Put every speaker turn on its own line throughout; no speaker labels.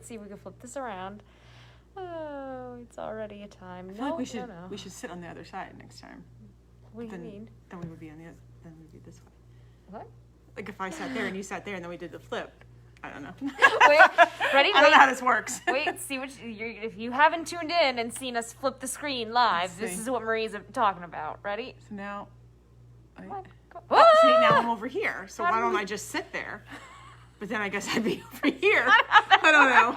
Let's see if we can flip this around. Oh, it's already a time.
I feel like we should sit on the other side next time.
What do you mean?
Then we would be then we'd be this way.
What?
Like if I sat there and you sat there and then we did the flip. I don't know.
Wait, ready?
I don't know how this works.
Wait, see what if you haven't tuned in and seen us flip the screen live, this is what Marie's talking about. Ready?
So now,
Come on, go.
see, now I'm over here. So why don't I just sit there? But then I guess I'd be over here. I don't know.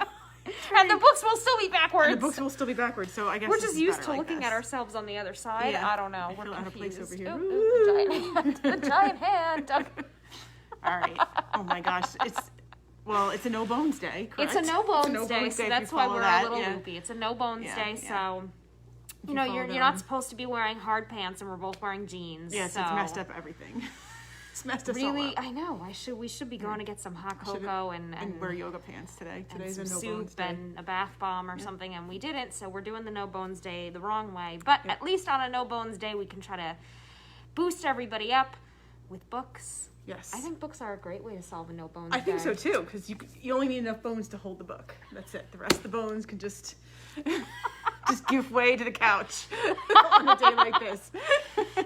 And the books will still be backwards.
And the books will still be backwards. So I guess
we're just used to looking at ourselves on the other side.
Yeah.
I don't know.
We're out of place over here.
Ooh, the giant hand.
All right. Oh my gosh. It's a no bones day, correct?
It's a no bones day, so that's why we're a little loopy. It's a no bones day, so you're not supposed to be wearing hard pants, and we're both wearing jeans.
Yes,
so.
It's messed up everything. It's messed us all up.
I know. We should be going to get some hot cocoa and
wear yoga pants today. Today's
and
a no
soup
bones day.
and a bath bomb or something, and we didn't. So we're doing the no bones day the wrong way. But at least on a no bones day, we can try to boost everybody up with books.
Yes.
I think books are a great way to solve a no bones
day.
I
think so too, because you only need enough bones to hold the book. That's it. The rest of the bones can just give way to the couch on a day like this.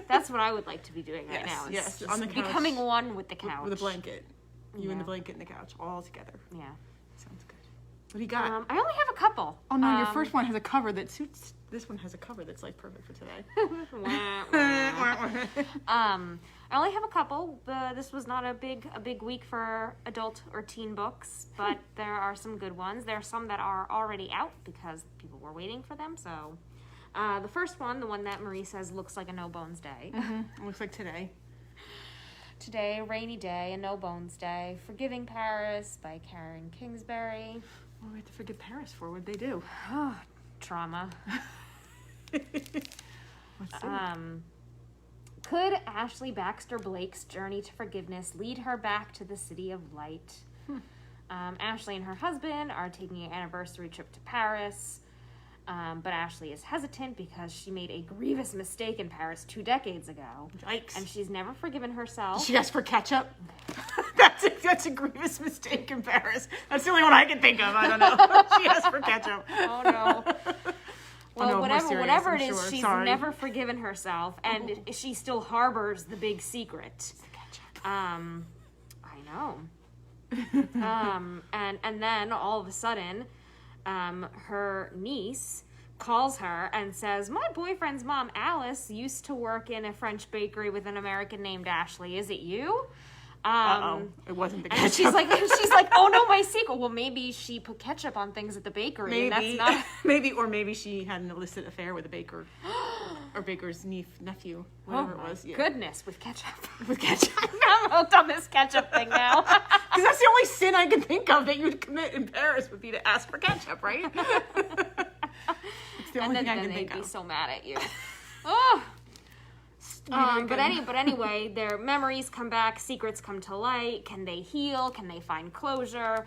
That's what I would like to be doing right now.
Yes, on the couch.
Becoming one with the couch.
With a blanket. You and the blanket and the couch all together.
Yeah.
Sounds good. What do you got?
I only have a couple.
Oh no, your first one has a cover that suits. This one has a cover that's like perfect for today.
I only have a couple. This was not a big week for adult or teen books, but there are some good ones. There are some that are already out because people were waiting for them. So, the first one, the one that Marie says looks like a no bones day.
Mm-hmm. It looks like today.
Today, a rainy day, a no bones day. Forgiving Paris by Karen Kingsbury.
What do we have to forgive Paris for? What'd they do?
Trauma.
Let's see.
Could Ashley Baxter Blake's journey to forgiveness lead her back to the city of light? Ashley and her husband are taking an anniversary trip to Paris, but Ashley is hesitant because she made a grievous mistake in Paris 2 decades ago.
Yikes.
And she's never forgiven herself.
Did she ask for ketchup? That's a grievous mistake in Paris. That's the only one I can think of. I don't know. She asked for ketchup.
Oh, no. Well, whatever it is, she's
Sorry.
never forgiven herself, and she still harbors the big secret.
It's the ketchup.
I know. And then all of a sudden, her niece calls her and says, "My boyfriend's mom, Alice, used to work in a French bakery with an American named Ashley. Is it you?"
It wasn't the ketchup.
And she's like, "Oh no, my secret." Well, maybe she put ketchup on things at the bakery.
Maybe,
and that's not...
maybe she had an illicit affair with a baker, or baker's nephew, whatever it was. Yeah.
Goodness, with ketchup.
With ketchup.
I'm hooked on this ketchup thing now.
Because that's the only sin I can think of that you'd commit in Paris would be to ask for ketchup, right? It's the only thing I can think of.
They'd be so mad at you. Oh. But anyway, their memories come back, secrets come to light. Can they heal? Can they find closure?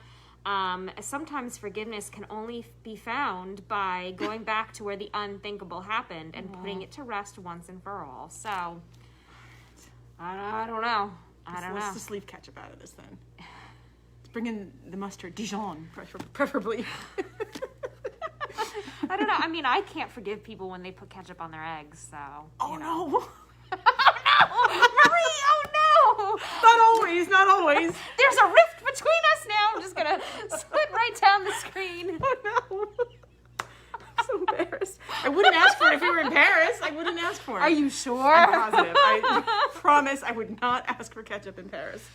Sometimes forgiveness can only be found by going back to where the unthinkable happened and putting it to rest once and for all. So, I don't know.
Let's just leave ketchup out of this then. Let's bring in the mustard, Dijon, preferably.
I don't know. I mean, I can't forgive people when they put ketchup on their eggs, so.
Oh, no.
Oh, no! Marie, oh, no!
Not always.
There's a rift between us now. I'm just going to split right down the screen.
Oh, no. I'm so embarrassed. I wouldn't ask for it if we were in Paris. I wouldn't ask for it.
Are you sure?
I'm positive. I promise I would not ask for ketchup in Paris.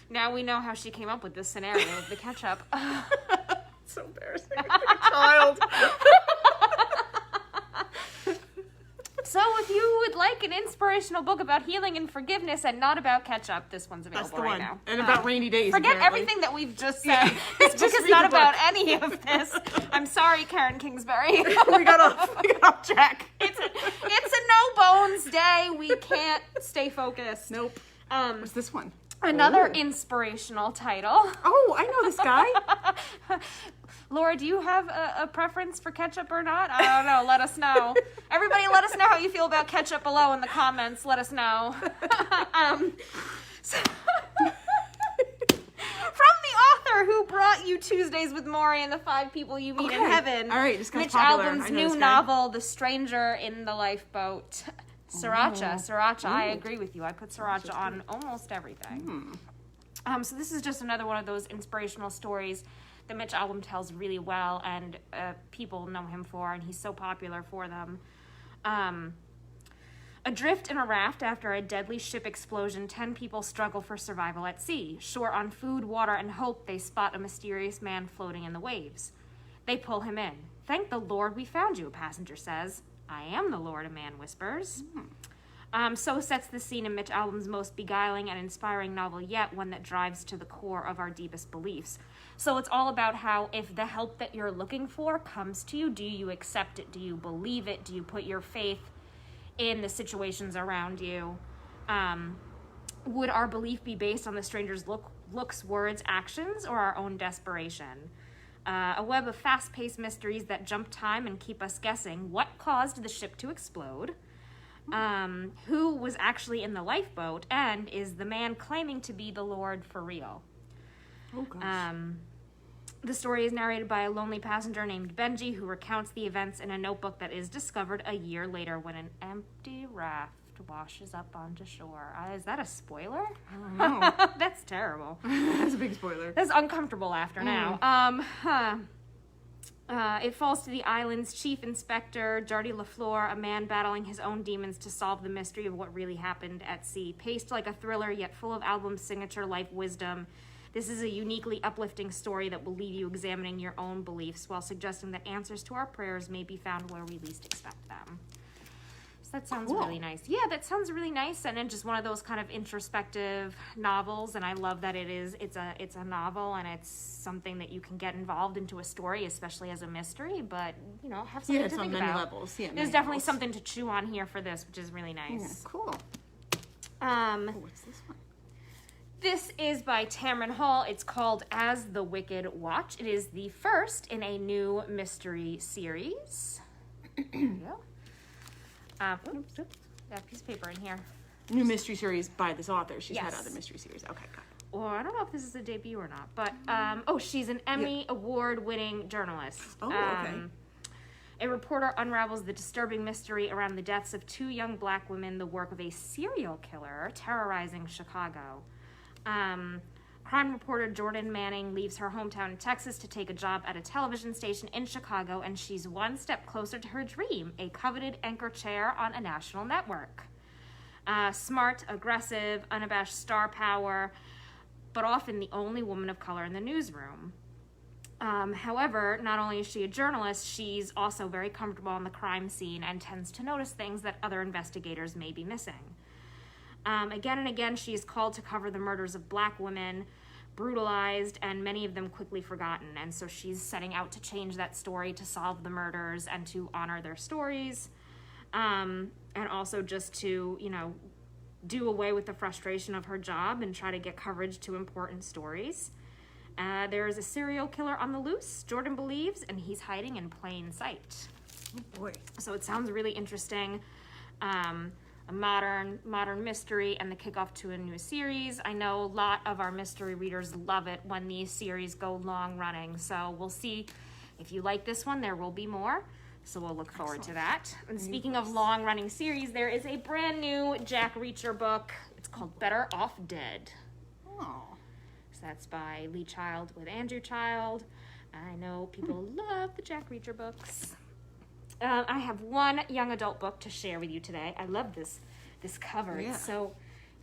Now we know how she came up with this scenario of the ketchup.
It's so embarrassing. I'm like a child.
So if you would like an inspirational book about healing and forgiveness and not about ketchup, this one's available right now.
And about rainy days.
Forget
apparently.
everything that we've just said. This book is not about any of this. I'm sorry, Karen Kingsbury.
we got off track.
It's a no bones day. We can't stay focused.
Nope. What's this one?
Another inspirational title.
Oh, I know this guy.
Laura, do you have a preference for ketchup or not? I don't know. Let us know. Everybody, let us know how you feel about ketchup below in the comments. Let us know. From the author who brought got you Tuesdays with Maury and the 5 People You Meet in Heaven.
All right, this guy's
Mitch
popular.
Albom's new novel, The Stranger in the Lifeboat. Sriracha. I agree with you. I put sriracha on almost everything. So this is just another one of those inspirational stories that Mitch Albom tells really well, and people know him for, and he's so popular for them. Adrift in a raft after a deadly ship explosion, 10 people struggle for survival at sea. Short on food, water, and hope, they spot a mysterious man floating in the waves. They pull him in. "Thank the Lord we found you," a passenger says. "I am the Lord," a man whispers. So sets the scene in Mitch Albom's most beguiling and inspiring novel yet, one that drives to the core of our deepest beliefs. So it's all about how, if the help that you're looking for comes to you, do you accept it? Do you believe it? Do you put your faith in the situations around you? Would our belief be based on the stranger's looks, words, actions, or our own desperation? A web of fast-paced mysteries that jump time and keep us guessing what caused the ship to explode, who was actually in the lifeboat, and is the man claiming to be the Lord for real?
Oh, gosh.
The story is narrated by a lonely passenger named Benji, who recounts the events in a notebook that is discovered a year later when an empty raft washes up onto shore. Is that a spoiler?
I don't know.
That's terrible.
That's a big spoiler.
That's uncomfortable after now. It falls to the island's chief inspector, Jardy LaFleur, a man battling his own demons to solve the mystery of what really happened at sea. Paced like a thriller, yet full of Albom's signature life wisdom, this is a uniquely uplifting story that will leave you examining your own beliefs while suggesting that answers to our prayers may be found where we least expect them. So that sounds really nice. Yeah, that sounds really nice, and it's just one of those kind of introspective novels, and I love that it's a novel, and it's something that you can get involved into a story, especially as a mystery, but, have something to think about.
Yeah, on many levels. Yeah,
there's definitely something to chew on here for this, which is really nice.
Yeah, cool. What's this one?
This is by Tamron Hall. It's called As the Wicked Watch. It is the first in a new mystery series. There you go. Got a piece of paper in here.
New mystery series by this author. She's had
Yes.
other mystery series. Okay, got it.
Well, I don't know if this is a debut or not, but, she's an Emmy Award-winning journalist.
Oh, okay.
A reporter unravels the disturbing mystery around the deaths of 2 young black women, the work of a serial killer terrorizing Chicago. Crime reporter Jordan Manning leaves her hometown in Texas to take a job at a television station in Chicago, and she's one step closer to her dream, a coveted anchor chair on a national network. Smart, aggressive, unabashed star power, but often the only woman of color in the newsroom. However, not only is she a journalist, she's also very comfortable on the crime scene and tends to notice things that other investigators may be missing. Again and again, she is called to cover the murders of black women, brutalized, and many of them quickly forgotten. And so she's setting out to change that story, to solve the murders, and to honor their stories. And also just to, do away with the frustration of her job and try to get coverage to important stories. There is a serial killer on the loose, Jordan believes, and he's hiding in plain sight.
Oh, boy.
So it sounds really interesting. A modern mystery and the kickoff to a new series. I know a lot of our mystery readers love it when these series go long running. So we'll see. If you like this one, there will be more. So we'll look forward to that. And speaking of long running series, there is a brand new Jack Reacher book. It's called Better Off Dead.
Oh.
So that's by Lee Child with Andrew Child. I know people love the Jack Reacher books. I have one young adult book to share with you today. I love this cover.
Yeah.
It's so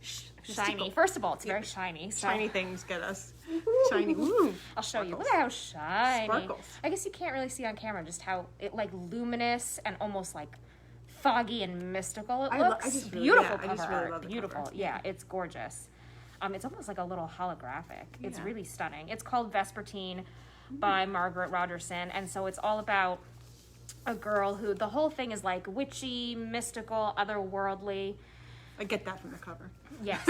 shiny. First of all, it's very shiny. So.
Shiny things get us. Shiny. Ooh.
I'll show you. Look at how shiny.
Sparkles.
I guess you can't really see on camera just how it luminous and almost foggy and mystical it looks. Beautiful cover art.
Love the
Beautiful.
cover.
Yeah, it's gorgeous. It's almost like a little holographic. Yeah. It's really stunning. It's called Vespertine by Margaret Rogerson, and so it's all about a girl who, the whole thing is witchy, mystical, otherworldly.
I get that from the cover.
Yes.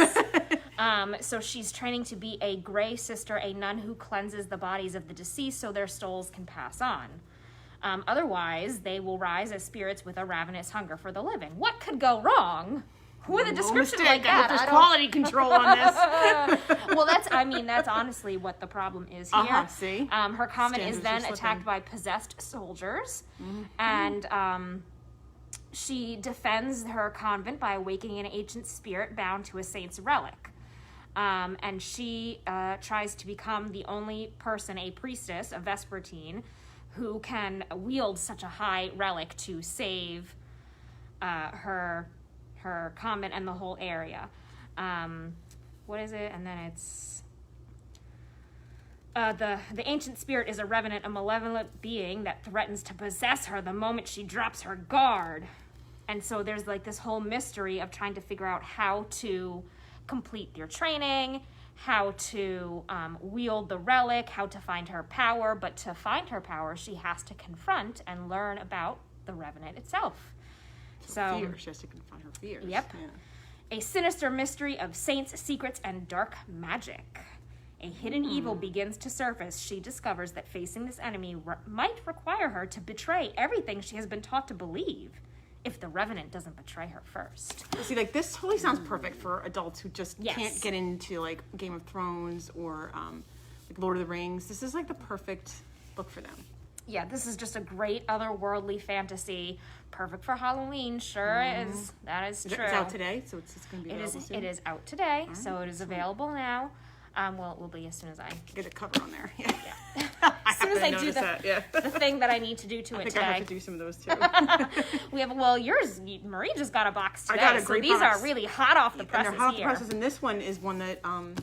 So she's training to be a gray sister, a nun who cleanses the bodies of the deceased so their souls can pass on. Otherwise, they will rise as spirits with a ravenous hunger for the living. What could go wrong? with a description like
I hope
that.
there's quality control on this.
Well, that's honestly what the problem is here.
See?
Her convent is
Standards
then
are slipping.
attacked by possessed soldiers, and she defends her convent by awakening an ancient spirit bound to a saint's relic. And she tries to become the only person, a priestess, a Vespertine, who can wield such a high relic to save her convent and the whole area. What is it? And then it's the ancient spirit is a revenant, a malevolent being that threatens to possess her the moment she drops her guard. And so there's like this whole mystery of trying to figure out how to complete your training, how to wield the relic, how to find her power. But to find her power, she has to confront and learn about the revenant itself. So
fear. She has to confront her fears.
Yep.
Yeah.
A sinister mystery of saints, secrets, and dark magic. A hidden evil begins to surface. She discovers that facing this enemy might require her to betray everything she has been taught to believe if the revenant doesn't betray her first.
See, like, this totally sounds perfect for adults who just
Yes.
can't get into, like, Game of Thrones or, like, Lord of the Rings. This is, like, the perfect book for them.
Yeah, this is just a great otherworldly fantasy. Perfect for Halloween, sure is. That is true.
It's out today, so it's going to be available soon.
It is out today, so it is available now. Well, it will be as soon as I
Get a cover on there. Yeah.
as soon as I do the thing that I need to do to
I
it
think
today.
I have to do some of those too.
We have yours. Marie just got a box today.
I got a great
so these
box.
are really hot off the presses
And they're hot off the
here.
presses, and this one is one that I'm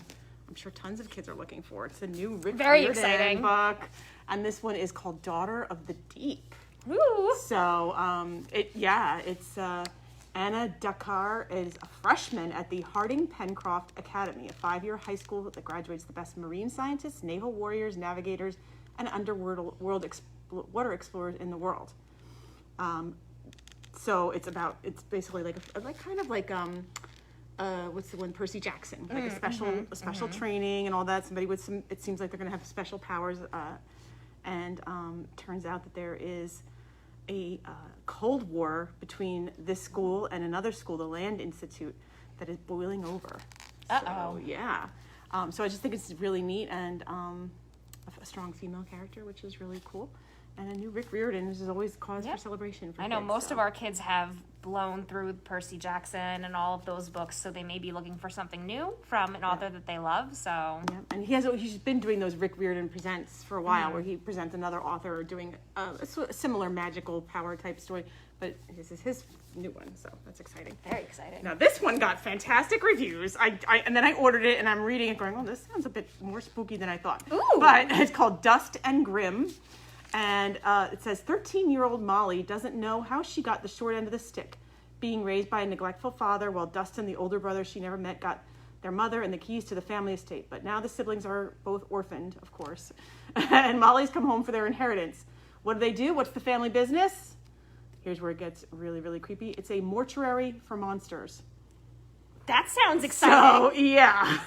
sure tons of kids are looking for. It's a new Rick
Very
Riordan
exciting.
book, and this one is called Daughter of the Deep.
Ooh.
So, it's Anna Dakar is a freshman at the Harding Pencroft Academy, a 5-year high school that graduates the best marine scientists, naval warriors, navigators, and underworld water explorers in the world. So it's basically like what's the one, Percy Jackson, like a special training and all that. Somebody with some, it seems like they're going to have special powers, and turns out that there is a Cold War between this school and another school, the Land Institute, that is boiling over. So, yeah. So I just think it's really neat, and a strong female character, which is really cool. And a new Rick Riordan, which is always cause for celebration for
I know
kids,
most of our kids have blown through Percy Jackson and all of those books, so they may be looking for something new from an author that they love. So
yeah. And he's been doing those Rick Riordan Presents for a while, where he presents another author doing a similar magical power type story, but this is his new one, so that's exciting.
very exciting.
Now this one got fantastic reviews. And then I ordered it, and I'm reading it going, oh, this sounds a bit more spooky than I thought.
Ooh.
But it's called Dust and Grim. And it says 13-year-old Molly doesn't know how she got the short end of the stick, being raised by a neglectful father, while Dustin, the older brother she never met, got their mother and the keys to the family estate. But now the siblings are both orphaned, of course. And Molly's come home for their inheritance. What do? What's the family business? Here's where it gets really, really creepy. It's a mortuary for monsters.
That sounds exciting.
So, yeah.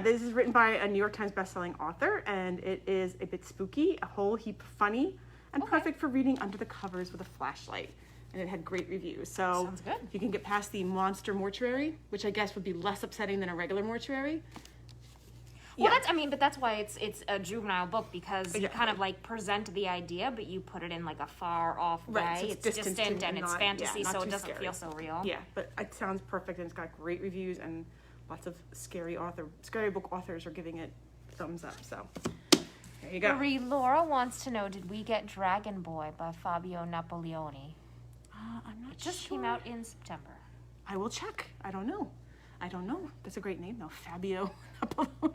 This is written by a New York Times bestselling author, and it is a bit spooky, a whole heap funny, and perfect for reading under the covers with a flashlight. And it had great reviews. So
Sounds good.
if you can get past the monster mortuary, which I guess would be less upsetting than a regular mortuary.
Well, that's why it's a juvenile book, because you kind of like present the idea, but you put it in like a far off way.
Right, so
it's distant and it's
not-
fantasy,
not
so
too
it doesn't
scary.
feel so real.
Yeah, but it sounds perfect, and it's got great reviews, and lots of scary book authors are giving it thumbs up. So there you go.
Marie Laura wants to know, did we get Dragon Boy by Fabio Napoleoni?
I'm not
It just
sure.
came out in September.
I will check. I don't know. That's a great name, though. Fabio.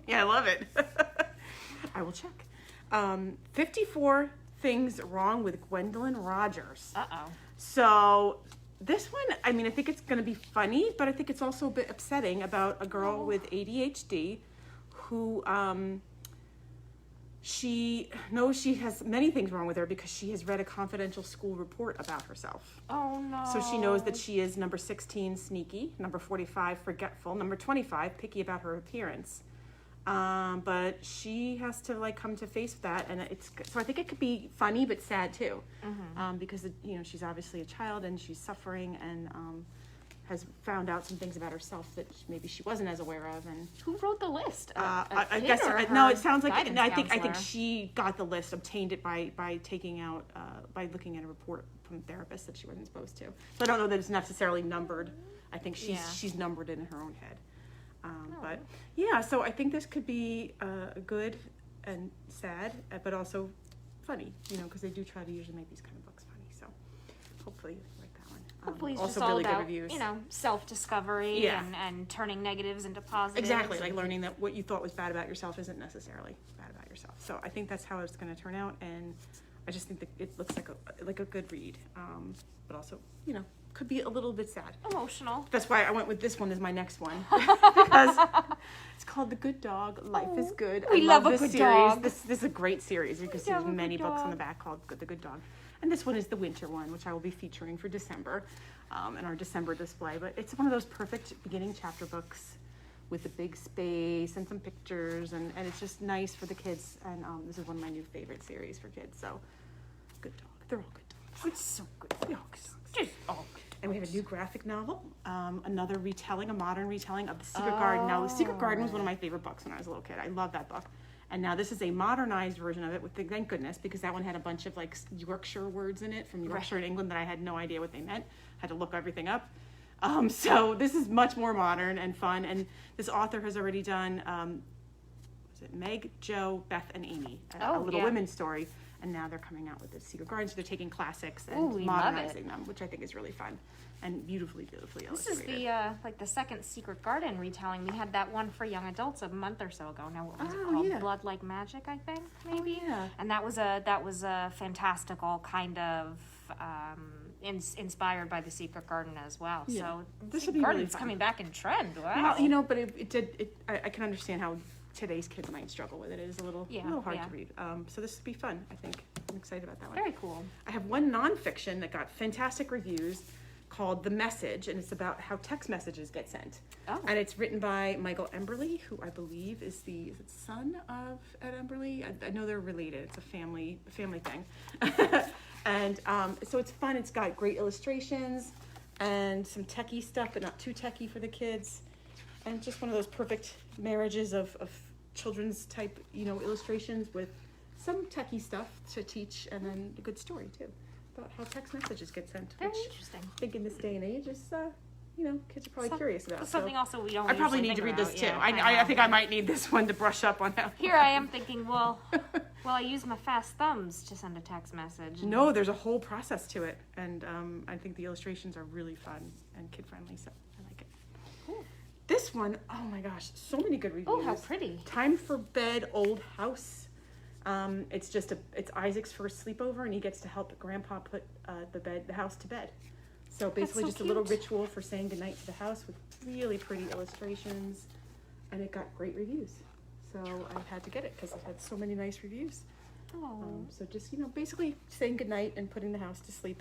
Yeah, I love it. I will check. 54 Things Wrong with Gwendolyn Rogers.
Uh-oh.
So this one, I think it's going to be funny, but I think it's also a bit upsetting about a girl with ADHD who she knows she has many things wrong with her because she has read a confidential school report about herself.
Oh, no.
So she knows that she is number 16, sneaky, number 45, forgetful, number 25, picky about her appearance, But she has to like come to face with that, and so I think it could be funny but sad too, because she's obviously a child and she's suffering and has found out some things about herself that maybe she wasn't as aware of. And
who wrote the list?
I guess no. It sounds like I think she got the list, obtained it by taking out by looking at a report from a therapist that she wasn't supposed to. So I don't know that it's necessarily numbered. I think she's numbered in her own head. But yeah, so I think this could be good and sad, but also funny, because they do try to usually make these kind of books funny. So hopefully you like that one.
Hopefully it's
also
just all
really
about,
good reviews.
Self-discovery and turning negatives into positives.
Exactly, like learning that what you thought was bad about yourself isn't necessarily bad about yourself. So I think that's how it's going to turn out, and I just think that it looks like a good read, but also, could be a little bit sad.
Emotional.
That's why I went with this one as my next one. Because it's called The Good Dog, Life is Good.
We love a
this
good
series.
dog.
This is a great series. You can see there's many books on the back called The Good Dog. And this one is the winter one, which I will be featuring for December in our December display. But it's one of those perfect beginning chapter books with a big space and some pictures. And it's just nice for the kids. And this is one of my new favorite series for kids. So, Good Dog. They're all good dogs. It's so good. They're all good dogs. Just all good. And we have a new graphic novel, another retelling, a modern retelling of The Secret Garden. Now, The Secret Garden was one of my favorite books when I was a little kid. I love that book. And now this is a modernized version of it, thank goodness, because that one had a bunch of like Yorkshire words in it from Yorkshire and England that I had no idea what they meant. I had to look everything up. So this is much more modern and fun. And this author has already done, was it Meg, Jo, Beth, and Amy, a little women's story. And now they're coming out with The Secret Garden, so they're taking classics and modernizing them, which I think is really fun and beautifully illustrated.
This is the second Secret Garden retelling. We had that one for young adults a month or so ago. Now, what was it called?
Yeah.
Blood Like Magic, I think, maybe.
Oh, yeah.
And that was a fantastical kind of inspired by The Secret Garden as well.
Yeah.
So
This
Secret
would be really
Garden's
fun.
coming back in trend. Wow.
Well, but I can understand how today's kids might struggle with it. It is a little hard to read. So this would be fun, I think. I'm excited about that one.
Very cool.
I have one nonfiction that got fantastic reviews called The Message, and it's about how text messages get sent.
Oh.
And it's written by Michael Emberley, who I believe is the son of Ed Emberley? I know they're related. It's a family thing. And so it's fun. It's got great illustrations and some techie stuff, but not too techie for the kids. And just one of those perfect marriages of children's type, illustrations with some techie stuff to teach, and then a good story too about how text messages get sent.
Very
which
interesting.
I think in this day and age is, kids are probably curious about.
Something also we don't.
I probably need to read this too. I think I might need this one to brush up on that.
Here I am thinking, well, I use my fast thumbs to send a text message.
No, there's a whole process to it, and I think the illustrations are really fun and kid friendly, so I like it.
Cool.
This one, oh my gosh, so many good reviews.
Oh, how pretty.
Time for Bed, Old House. It's Isaac's first sleepover, and he gets to help Grandpa put the house to bed. So basically just a little ritual for saying goodnight to the house with really pretty illustrations, and it got great reviews. So I had to get it because it had so many nice reviews.
Oh.
So just, basically saying goodnight and putting the house to sleep.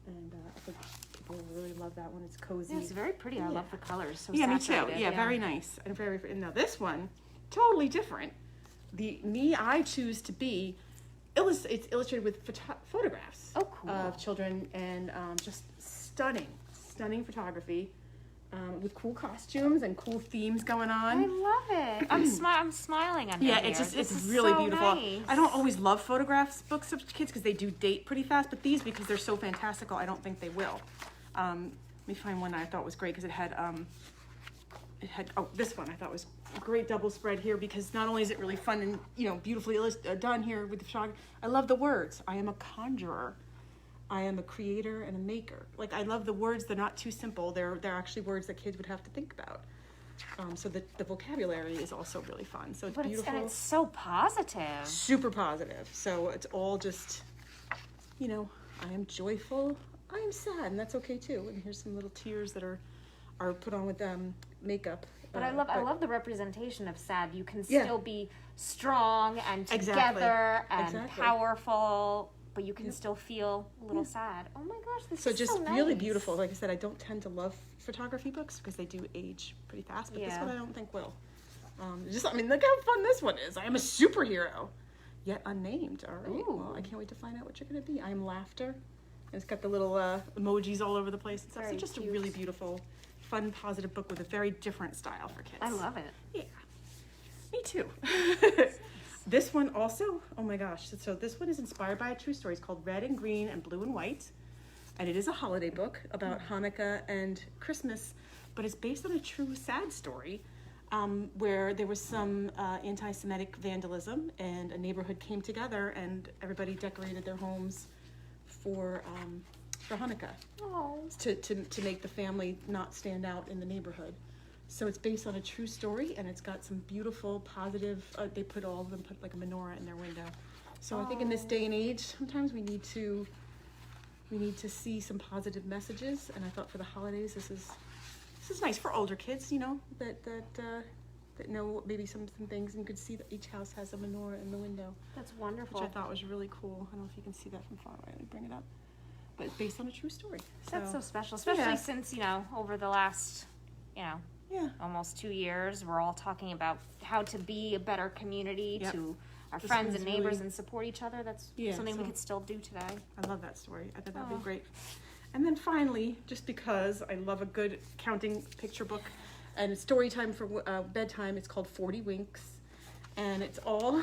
And I think people really love that one. It's cozy.
Yeah, it's very pretty. I love the colors. So
me too.
saturated.
Yeah, very nice. And and now this one, totally different. The Me I Choose to Be, it's illustrated with photographs of children, and just stunning photography with cool costumes and cool themes going on.
I love it. I'm smiling on it.
Yeah, it's really beautiful.
Nice.
I don't always love photographs books of kids because they do date pretty fast, but these, because they're so fantastical, I don't think they will. Let me find one that I thought was great because it had this one I thought was a great double spread here, because not only is it really fun and beautifully done here with the photography, I love the words. I am a conjurer. I am a creator and a maker. Like, I love the words. They're not too simple. They're actually words that kids would have to think about. So the vocabulary is also really fun. So it's beautiful.
And it's so positive.
Super positive. So it's all just, I am joyful. I am sad, and that's okay too. And here's some little tears that are put on with makeup.
But I love the representation of sad. You can still be strong and together and powerful, but you can still feel a little sad. Oh my gosh, this is so nice.
Really beautiful. Like I said, I don't tend to love photography books because they do age pretty fast, but this one I don't think will. Look how fun this one is. I am a superhero, yet unnamed. All right.
Ooh.
Well, I can't wait to find out what you're going to be. I am laughter. And it's got the little emojis all over the place and stuff. So
Very
just
cute.
a really beautiful, fun, positive book with a very different style for kids.
I love it.
Yeah. Me too. This one also, oh my gosh. So this one is inspired by a true story. It's called Red and Green and Blue and White. And it is a holiday book about Hanukkah and Christmas, but it's based on a true sad story where there was some anti-Semitic vandalism and a neighborhood came together and everybody decorated their homes for Hanukkah to make the family not stand out in the neighborhood. So it's based on a true story and it's got some beautiful, positive, they put like a menorah in their window. So I think in this day and age, sometimes we need to see some positive messages, and I thought for the holidays this is nice for older kids, that know maybe some things, and you could see that each house has a menorah in the window.
That's wonderful.
Which I thought was really cool. I don't know if you can see that from far away. Let me bring it up. But it's based on a true story.
That's so special, especially since, over the last, almost 2 years, we're all talking about how to be a better community to our friends and neighbors and support each other. That's something we could still do today.
I love that story. I thought that would be great. And then finally, just because I love a good counting picture book and it's story time for bedtime, it's called 40 Winx. And it's all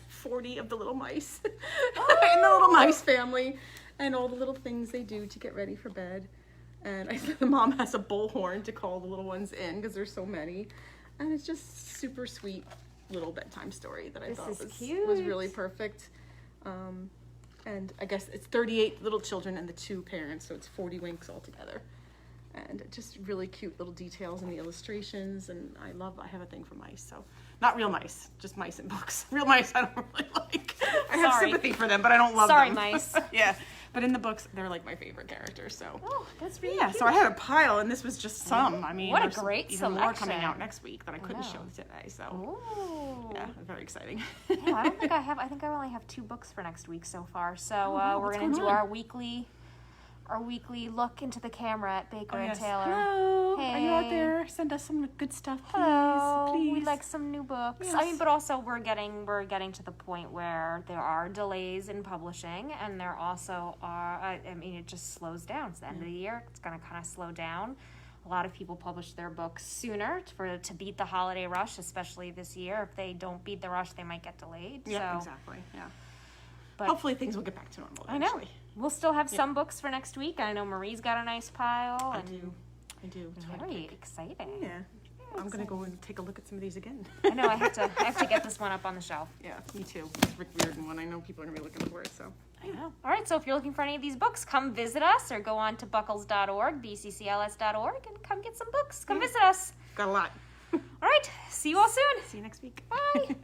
40 of the little mice in the little mice family and all the little things they do to get ready for bed. And the mom has a bullhorn to call the little ones in because there's so many. And it's just super sweet little bedtime story that I thought was really perfect. And I guess it's 38 little children and the 2 parents, so it's 40 Winx altogether. And just really cute little details in the illustrations, and I have a thing for mice, so not real mice, just mice in books. Real mice I don't really like. I have sympathy for them, but I don't love them.
Sorry, mice.
Yeah, but in the books, they're like my favorite characters, so.
Oh, that's really cute.
So I had a pile, and this was just some. I mean,
what a
there's
great
even
selection.
more coming out next week that I couldn't show today, so.
Ooh.
Yeah, very exciting.
Yeah, I don't think I have. I think I only have 2 books for next week so far. So we're gonna do our weekly look into the camera at Baker and Taylor.
Hello.
Hey.
Are you out there? Send us some good stuff, please.
Hello.
Please.
We'd like some new books.
Yes.
I mean, but also we're getting to the point where there are delays in publishing, and there also are. It just slows down. It's the end of the year. It's gonna kind of slow down. A lot of people publish their books sooner to beat the holiday rush, especially this year. If they don't beat the rush, they might get delayed.
Yeah,
so,
exactly. Yeah.
But
hopefully things will get back to normal eventually.
I know. We'll still have some books for next week. I know Marie's got a nice pile.
I do. It's
Very exciting.
Yeah. I'm going to go and take a look at some of these again.
I know. I have to get this one up on the shelf.
Yeah, me too. It's Rick Riordan one. I know people are going to be looking for it, so.
I know. All right, so if you're looking for any of these books, come visit us or go on to buckles.org, bccls.org, and come get some books. Come visit us.
Got a lot.
All right, see you all soon.
See you next week.
Bye.